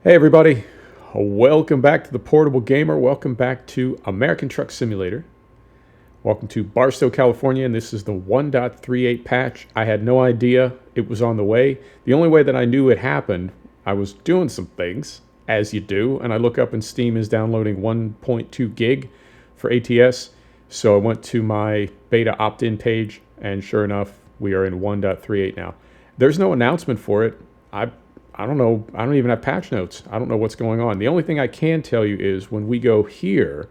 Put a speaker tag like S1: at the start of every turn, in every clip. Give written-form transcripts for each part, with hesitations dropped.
S1: Hey everybody, welcome back to the Portable Gamer. Welcome back to American Truck Simulator. Welcome to Barstow, California, and this is the 1.38 patch. I had no idea it was on the way. The only way that I knew it happened, I was doing some things, as you do, and I look up and Steam is downloading 1.2 gig for ATS. So I went to my beta opt-in page, and sure enough, we are in 1.38 now. There's no announcement for it. I don't know. I don't even have patch notes. I don't know what's going on. The only thing I can tell you is when we go here,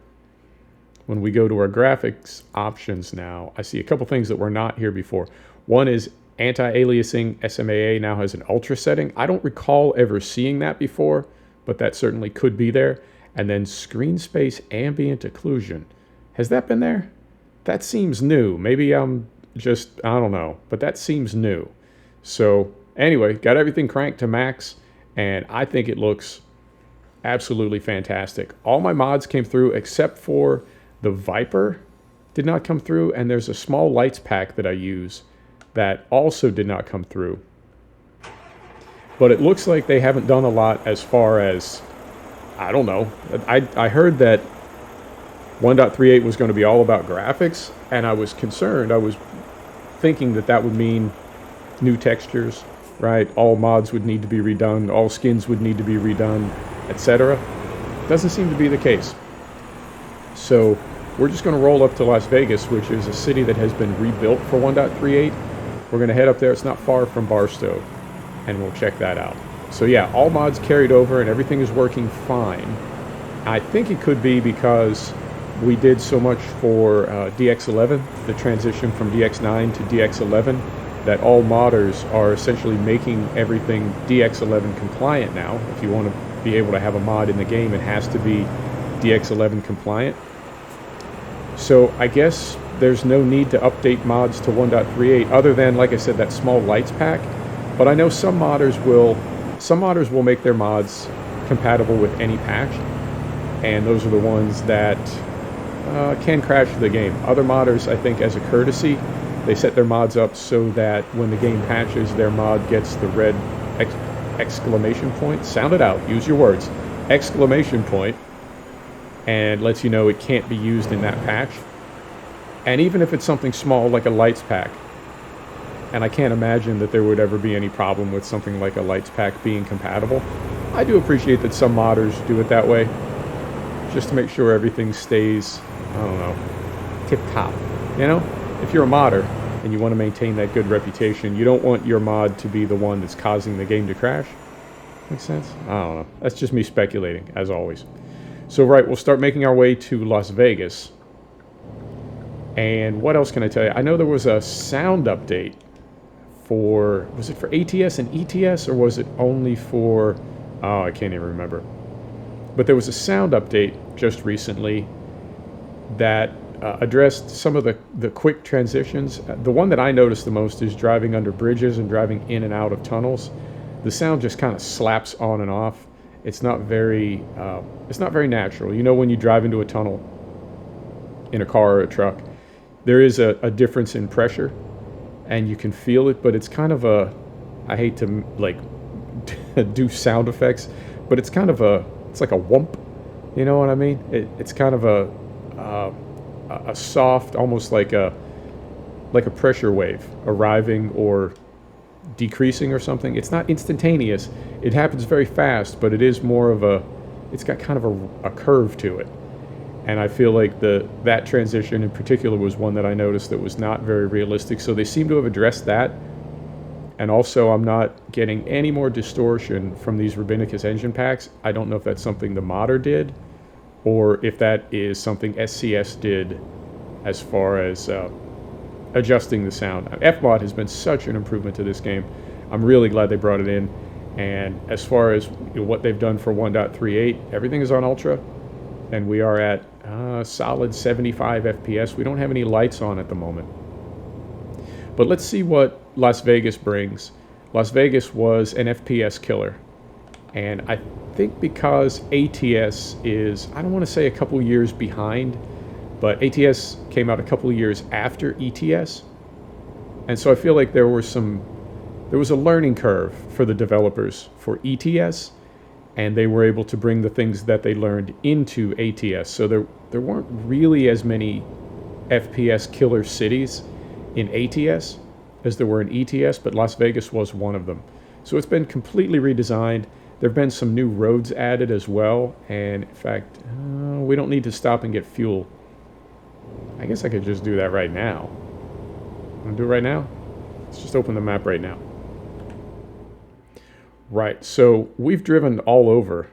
S1: when we go to our graphics options now, I see a couple things that were not here before. One is anti-aliasing SMAA now has an ultra setting. I don't recall ever seeing that before, but that certainly could be there. And then screen space ambient occlusion. Has that been there? That seems new. Maybe I'm just, I don't know, but that seems new. So anyway, got everything cranked to max, and I think it looks absolutely fantastic. All my mods came through except for the Viper did not come through, and there's a small lights pack that I use that also did not come through. But it looks like they haven't done a lot as far as, I don't know. I heard that 1.38 was going to be all about graphics, and I was concerned. I was thinking that that would mean new textures, right? All mods would need to be redone, all skins would need to be redone, etc. Doesn't seem to be the case. So we're just going to roll up to Las Vegas, which is a city that has been rebuilt for 1.38. We're going to head up there. It's not far from Barstow, and we'll check that out. So yeah, all mods carried over and everything is working fine. I think it could be because we did so much for DX11, the transition from DX9 to DX11, that all modders are essentially making everything DX11 compliant now. If you want to be able to have a mod in the game, it has to be DX11 compliant. So I guess there's no need to update mods to 1.38 other than, like I said, that small lights pack. But I know some modders will make their mods compatible with any patch, and those are the ones that can crash the game. Other modders, I think, as a courtesy, they set their mods up so that when the game patches, their mod gets the red exclamation point. Sound it out. Use your words. Exclamation point. And lets you know it can't be used in that patch. And even if it's something small like a lights pack, and I can't imagine that there would ever be any problem with something like a lights pack being compatible, I do appreciate that some modders do it that way, just to make sure everything stays, I don't know, tip-top, you know? If you're a modder and you want to maintain that good reputation, you don't want your mod to be the one that's causing the game to crash. Makes sense? I don't know. That's just me speculating, as always. So, right, we'll start making our way to Las Vegas. And what else can I tell you? I know there was a sound update for, was it for ATS and ETS, or was it only for, oh, I can't even remember. But there was a sound update just recently that addressed some of the quick transitions. The one that I noticed the most is driving under bridges and driving in and out of tunnels. The sound just kind of slaps on and off. It's not very natural. You know, when you drive into a tunnel in a car or a truck, there is a difference in pressure, and you can feel it. But it's kind of a, I hate to like do sound effects, but it's kind of it's like a whump. You know what I mean? It's kind of a soft, almost like a pressure wave arriving or decreasing or something. It's not instantaneous. It happens very fast, but it is more of it's got kind of a curve to it. And I feel like that transition in particular was one that I noticed that was not very realistic. So they seem to have addressed that. And also, I'm not getting any more distortion from these Rabbinicus engine packs. I don't know if that's something the modder did, or if that is something SCS did as far as adjusting the sound. FMod has been such an improvement to this game. I'm really glad they brought it in. And as far as what they've done for 1.38, everything is on Ultra, and we are at solid 75 FPS. We don't have any lights on at the moment. But let's see what Las Vegas brings. Las Vegas was an FPS killer. And I think because ATS is, I don't want to say a couple years behind, but ATS came out a couple of years after ETS. And so I feel like there was a learning curve for the developers for ETS, and they were able to bring the things that they learned into ATS. So there weren't really as many FPS killer cities in ATS as there were in ETS, but Las Vegas was one of them. So it's been completely redesigned. There have been some new roads added as well, and in fact, we don't need to stop and get fuel. I guess I could just do that right now. Want to do it right now? Let's just open the map right now. Right, so we've driven all over,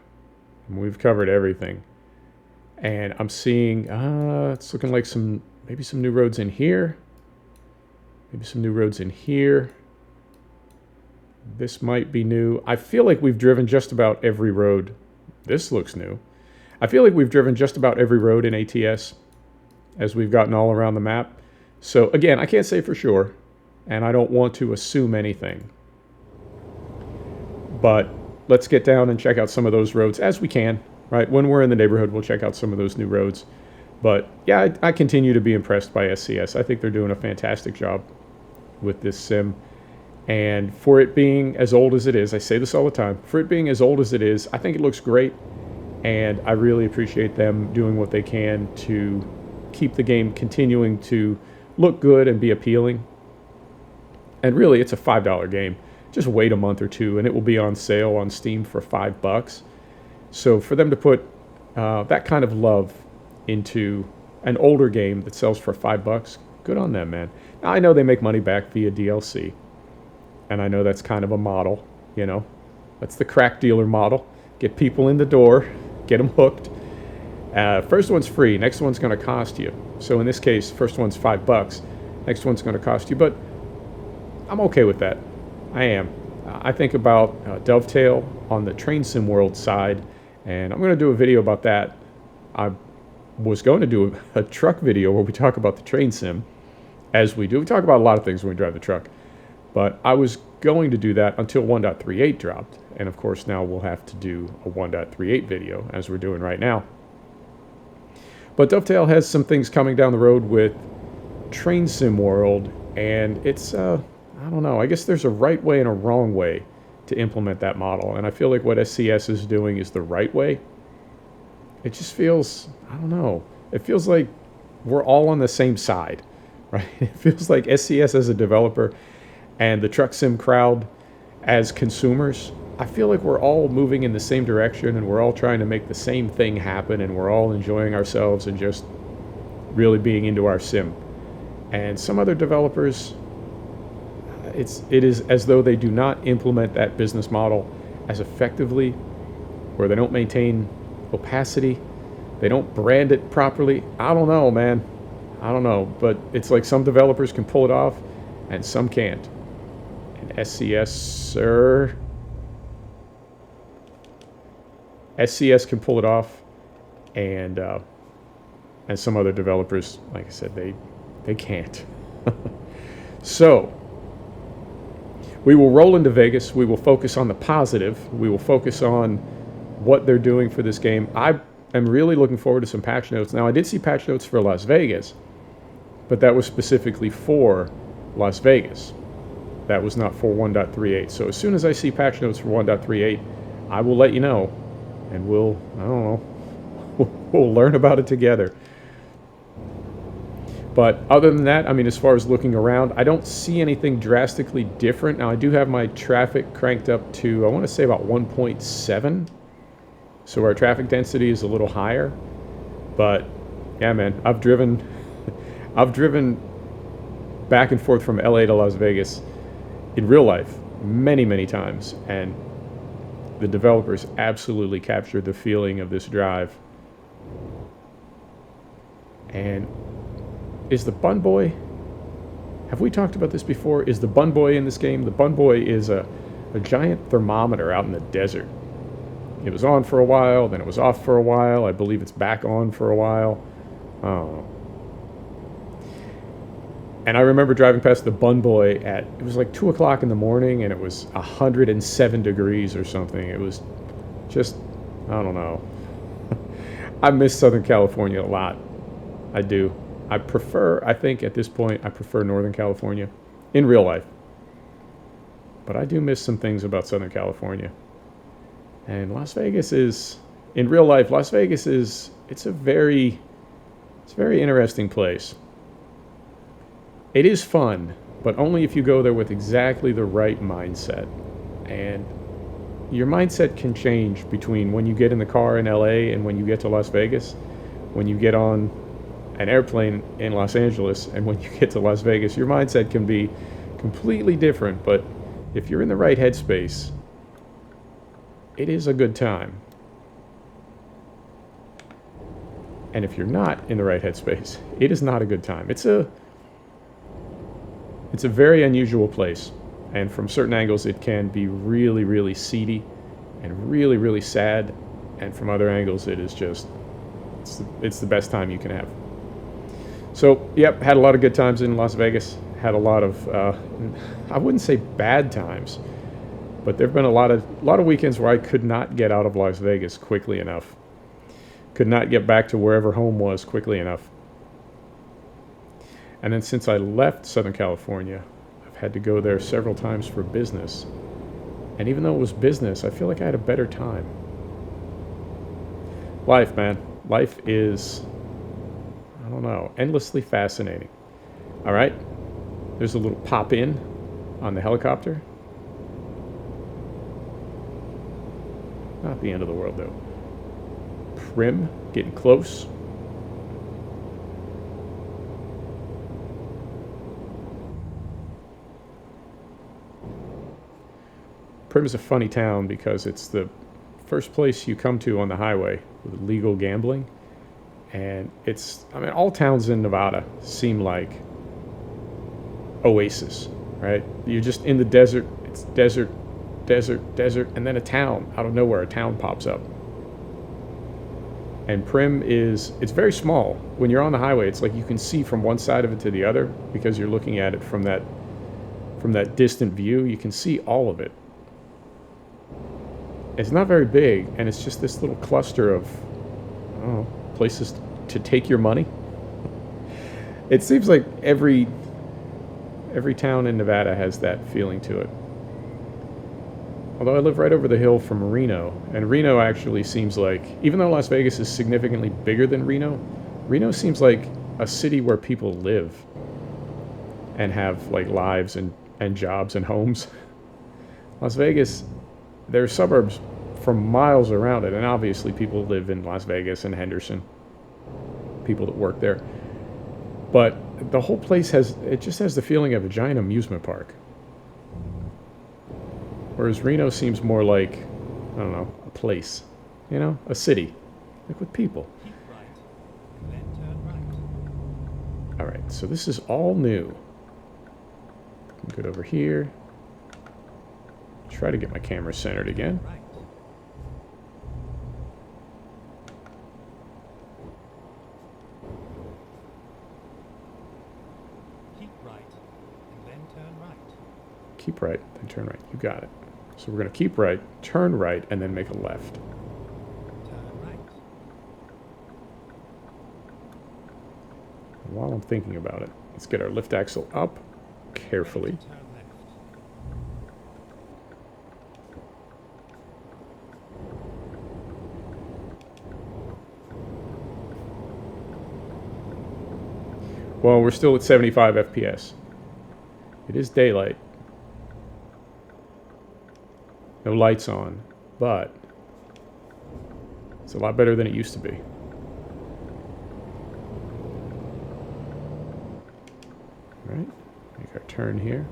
S1: and we've covered everything. And I'm seeing, it's looking like maybe some new roads in here. Maybe some new roads in here. This might be new. I feel like we've driven just about every road. This looks new. I feel like we've driven just about every road in ATS as we've gotten all around the map. So again, I can't say for sure, and I don't want to assume anything. But let's get down and check out some of those roads as we can, right? When we're in the neighborhood, we'll check out some of those new roads. But yeah, I continue to be impressed by SCS. I think they're doing a fantastic job with this sim. And for it being as old as it is, I say this all the time, for it being as old as it is, I think it looks great. And I really appreciate them doing what they can to keep the game continuing to look good and be appealing. And really, it's a $5 game. Just wait a month or two, and it will be on sale on Steam for $5. So for them to put that kind of love into an older game that sells for $5, good on them, man. Now, I know they make money back via DLC. And I know that's kind of a model, you know. That's the crack dealer model. Get people in the door, get them hooked. First one's free, next one's going to cost you. So in this case, first one's $5, next one's going to cost you. But I'm okay with that. I am. I think about Dovetail on the Train Sim World side, and I'm going to do a video about that. I was going to do a truck video where we talk about the train sim, as we do. We talk about a lot of things when we drive the truck. But I was going to do that until 1.38 dropped. And of course, now we'll have to do a 1.38 video, as we're doing right now. But Dovetail has some things coming down the road with Train Sim World, and it's, I don't know, I guess there's a right way and a wrong way to implement that model. And I feel like what SCS is doing is the right way. It just feels, I don't know, it feels like we're all on the same side, right? It feels like SCS as a developer and the truck sim crowd as consumers, I feel like we're all moving in the same direction, and we're all trying to make the same thing happen, and we're all enjoying ourselves and just really being into our sim. And some other developers, it is as though they do not implement that business model as effectively, or they don't maintain opacity, they don't brand it properly. I don't know, man. I don't know, but it's like some developers can pull it off and some can't. And SCS, sir. SCS can pull it off, and some other developers, like I said, they can't. So we will roll into Vegas. We will focus on the positive. We will focus on what they're doing for this game. I am really looking forward to some patch notes. Now, I did see patch notes for Las Vegas, but that was specifically for Las Vegas. That was not for 1.38. So as soon as I see patch notes for 1.38, I will let you know, and we'll, I don't know, we'll learn about it together. But other than that, I mean, as far as looking around, I don't see anything drastically different. Now, I do have my traffic cranked up to, I want to say about 1.7. So our traffic density is a little higher. But yeah, man, I've driven back and forth from LA to Las Vegas in real life many, many times, and the developers absolutely captured the feeling of this drive. And is the Bun Boy, have we talked about this before? Is the Bun Boy in this game? The Bun Boy is a giant thermometer out in the desert. It was on for a while, then it was off for a while. I believe it's back on for a while. I don't know. And I remember driving past the Bun Boy it was like 2 o'clock in the morning, and it was 107 degrees or something. It was just, I don't know. I miss Southern California a lot. I do. I think at this point, I prefer Northern California in real life. But I do miss some things about Southern California. And Las Vegas is, in real life, Las Vegas is, it's a very interesting place. It is fun, but only if you go there with exactly the right mindset. And your mindset can change between when you get in the car in LA and when you get to Las Vegas, when you get on an airplane in Los Angeles and when you get to Las Vegas. Your mindset can be completely different, but if you're in the right headspace, it is a good time. And if you're not in the right headspace, it is not a good time. It's a very unusual place. And from certain angles, it can be really, really seedy and really, really sad. And from other angles, it is just, it's the best time you can have. So, yep, had a lot of good times in Las Vegas. Had a lot of, I wouldn't say bad times, but there have been a lot of weekends where I could not get out of Las Vegas quickly enough. Could not get back to wherever home was quickly enough. And then since I left Southern California, I've had to go there several times for business. And even though it was business, I feel like I had a better time. Life, man. Life is, I don't know, endlessly fascinating. All right. There's a little pop in on the helicopter. Not the end of the world, though. Prim, getting close. Prim is a funny town because it's the first place you come to on the highway with legal gambling. And it's, I mean, all towns in Nevada seem like oasis, right? You're just in the desert. It's desert, desert, desert, and then a town. Out of nowhere, a town pops up. And Prim is, it's very small. When you're on the highway, it's like you can see from one side of it to the other because you're looking at it from that distant view. You can see all of it. It's not very big, and it's just this little cluster of, I don't know, places to take your money. It seems like every town in Nevada has that feeling to it. Although I live right over the hill from Reno, and Reno actually seems like, even though Las Vegas is significantly bigger than Reno, Reno seems like a city where people live and have like lives and jobs and homes. Las Vegas, there are suburbs for miles around it, and obviously people live in Las Vegas and Henderson, people that work there. But the whole place just has the feeling of a giant amusement park. Whereas Reno seems more like, I don't know, a place, you know, a city, like with people.
S2: Keep right, then turn right.
S1: All right, so this is all new. Good over here. Try to get my camera centered again.
S2: Right. Keep right, and then turn right.
S1: Keep right, then turn right. You got it. So we're going to keep right, turn right, and then make a left.
S2: Turn right.
S1: And while I'm thinking about it, let's get our lift axle up carefully.
S2: Turn left.
S1: Well, we're still at 75 FPS. It is daylight. No lights on, but it's a lot better than it used to be. All right, make our turn here.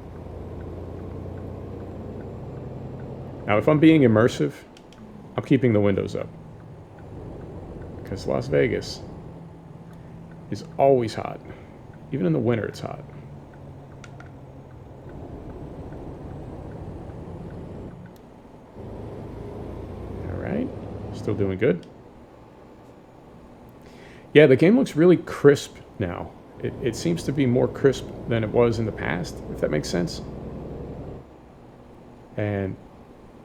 S1: Now, if I'm being immersive, I'm keeping the windows up because Las Vegas is always hot. Even in the winter, it's hot. Still doing good. Yeah, the game looks really crisp now. It seems to be more crisp than it was in the past, if that makes sense. And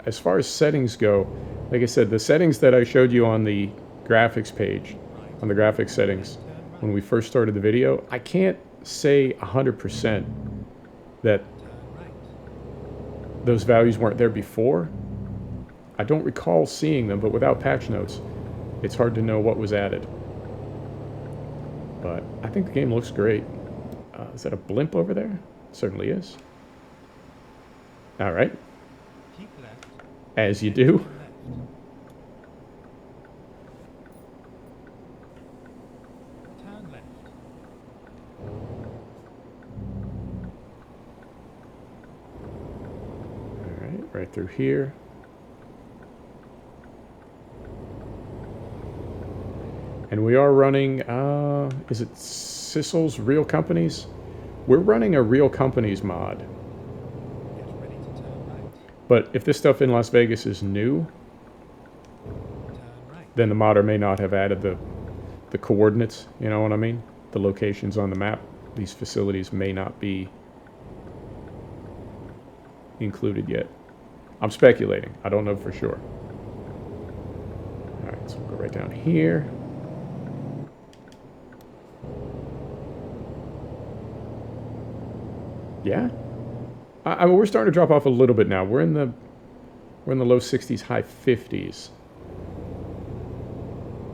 S1: as far as settings go, like I said, the settings that I showed you on the graphics page, on the graphics settings, when we first started the video, I can't say 100% that those values weren't there before. I don't recall seeing them, but without patch notes, it's hard to know what was added. But I think the game looks great. Is that a blimp over there? It certainly is. All right.
S2: Keep left.
S1: As you
S2: then
S1: do.
S2: turn left. Turn left.
S1: All right, right through here. And we are running, is it Sissel's Real Companies? We're running a Real Companies mod.
S2: Get ready to turn right.
S1: But if this stuff in Las Vegas is new,
S2: Turn right.
S1: then the modder may not have added the coordinates, you know what I mean? The locations on the map. These facilities may not be included yet. I'm speculating. I don't know for sure. All right, so we'll go right down here. Yeah, we're starting to drop off a little bit now. We're in the low 60s, high 50s,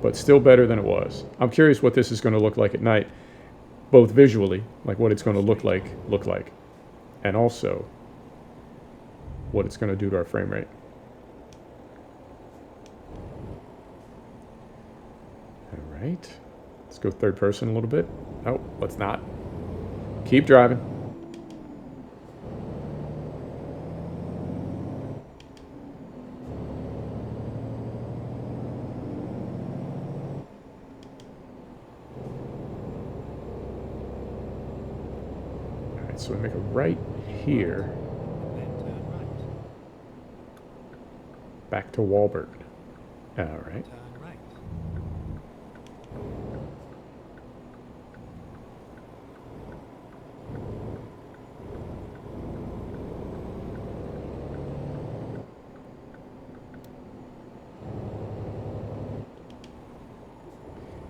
S1: but still better than it was. I'm curious what this is going to look like at night, both visually, like what it's going to look like, and also what it's going to do to our frame rate. All right, let's go third person a little bit. Oh, let's not. Keep driving. So we make a right here,
S2: Then turn right.
S1: back to Walbert. All right.
S2: Turn right.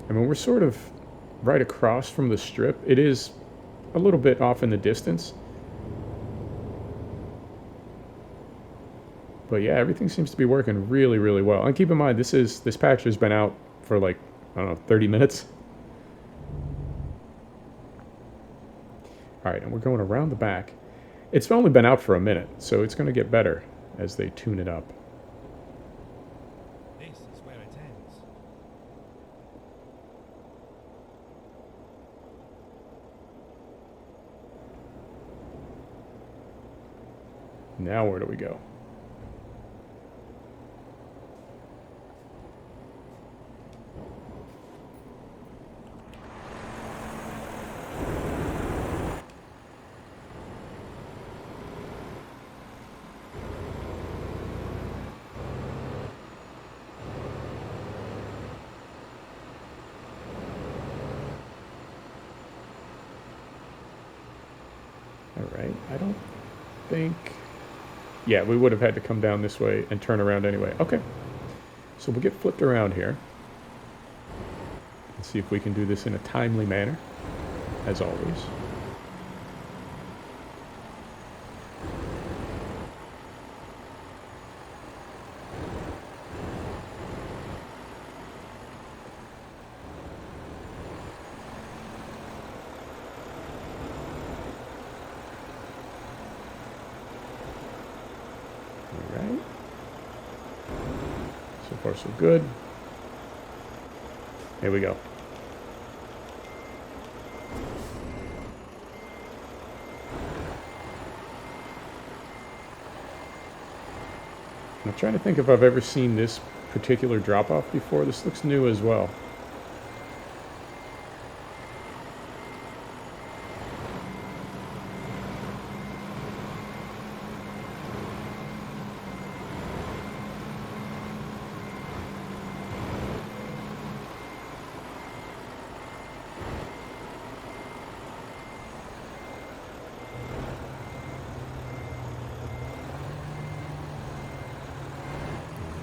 S1: I mean, we're sort of right across from the strip. It is a little bit off in the distance. But yeah, everything seems to be working really, really well. And keep in mind, this patch has been out for like, I don't know, 30 minutes. All right, and we're going around the back. It's only been out for a minute, so it's going to get better as they tune it up.
S2: This is where it ends.
S1: Now where do we go? All right, I don't think... Yeah, we would have had to come down this way and turn around anyway. Okay, so we'll get flipped around here. Let's see if we can do this in a timely manner, as always. Alright. So far so good. Here we go. I'm trying to think if I've ever seen this particular drop-off before. This looks new as well.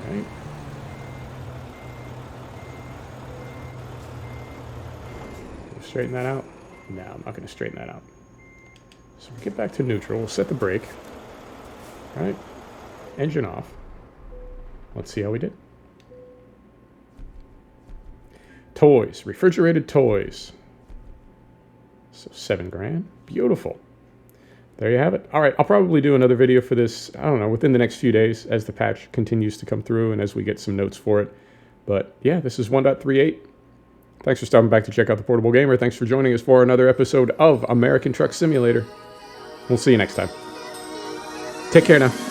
S1: Right. Straighten that out? No, I'm not going to straighten that out. So we get back to neutral. We'll set the brake. All right. Engine off. Let's see how we did. Toys, refrigerated toys. So $7,000. Beautiful. There you have it. All right, I'll probably do another video for this, I don't know, within the next few days as the patch continues to come through and as we get some notes for it. But yeah, this is 1.38. Thanks for stopping back to check out the Portable Gamer. Thanks for joining us for another episode of American Truck Simulator. We'll see you next time. Take care now.